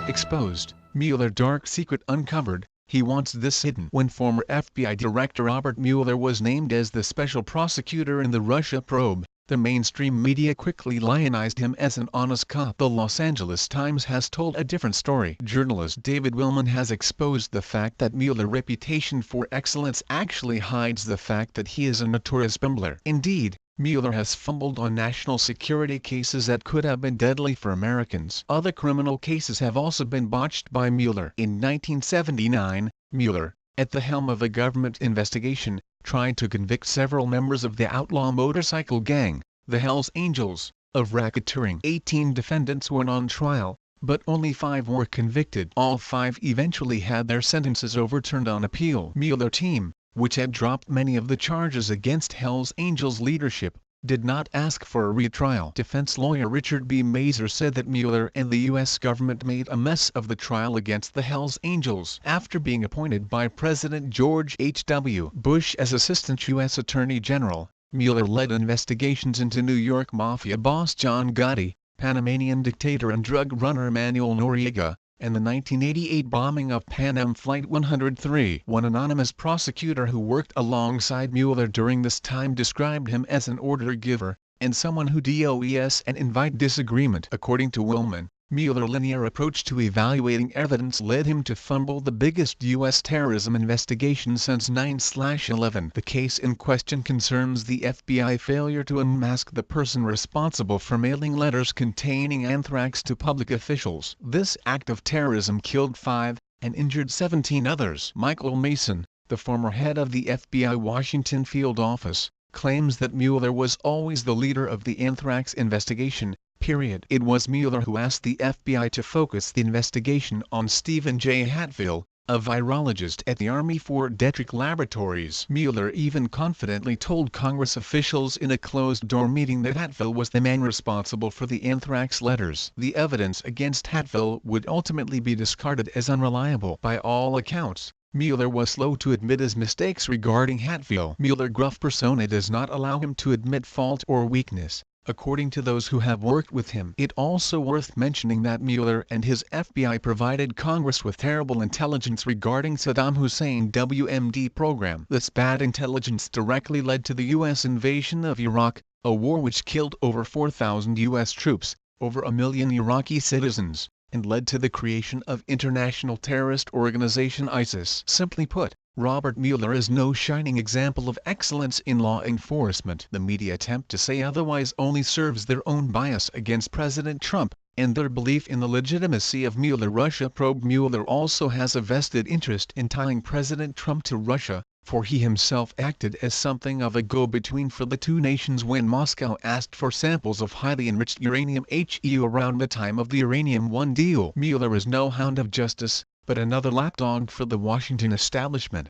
Exposed, Mueller dark secret uncovered, he wants this hidden. When former FBI Director Robert Mueller was named as the special prosecutor in the Russia probe, the mainstream media quickly lionized him as an honest cop. The Los Angeles Times has told a different story. Journalist David Willman has exposed the fact that Mueller's reputation for excellence actually hides the fact that he is a notorious bumbler. Indeed, Mueller has fumbled on national security cases that could have been deadly for Americans. Other criminal cases have also been botched by Mueller. In 1979, Mueller, at the helm of a government investigation, tried to convict several members of the outlaw motorcycle gang, the Hells Angels, of racketeering. 18 defendants went on trial, but only 5 were convicted. All 5 eventually had their sentences overturned on appeal. Mueller team, which had dropped many of the charges against Hells Angels leadership, did not ask for a retrial. Defense lawyer Richard B. Mazur said that Mueller and the U.S. government made a mess of the trial against the Hells Angels. After being appointed by President George H.W. Bush as Assistant U.S. Attorney General, Mueller led investigations into New York Mafia boss John Gotti, Panamanian dictator and drug runner Manuel Noriega, and the 1988 bombing of Pan Am Flight 103. One anonymous prosecutor who worked alongside Mueller during this time described him as an order giver, and someone who does and invite disagreement. According to Willman, Mueller's linear approach to evaluating evidence led him to fumble the biggest U.S. terrorism investigation since 9/11. The case in question concerns the FBI failure to unmask the person responsible for mailing letters containing anthrax to public officials. This act of terrorism killed 5 and injured 17 others. Michael Mason, the former head of the FBI Washington field office, claims that Mueller was always the leader of the anthrax investigation. It was Mueller who asked the FBI to focus the investigation on Stephen J. Hatfield, a virologist at the Army Fort Detrick Laboratories. Mueller even confidently told Congress officials in a closed-door meeting that Hatfield was the man responsible for the anthrax letters. The evidence against Hatfield would ultimately be discarded as unreliable. By all accounts, Mueller was slow to admit his mistakes regarding Hatfield. Mueller's gruff persona does not allow him to admit fault or weakness, according to those who have worked with him. It also worth mentioning that Mueller and his FBI provided Congress with terrible intelligence regarding Saddam Hussein's WMD program. This bad intelligence directly led to the U.S. invasion of Iraq, a war which killed over 4,000 U.S. troops, over 1 million Iraqi citizens, and led to the creation of international terrorist organization ISIS. Simply put, Robert Mueller is no shining example of excellence in law enforcement. The media attempt to say otherwise only serves their own bias against President Trump, and their belief in the legitimacy of Mueller. Russia probe. Mueller also has a vested interest in tying President Trump to Russia, for he himself acted as something of a go-between for the two nations when Moscow asked for samples of highly enriched uranium (HEU) around the time of the Uranium One deal. Mueller is no hound of justice, but another lapdog for the Washington establishment.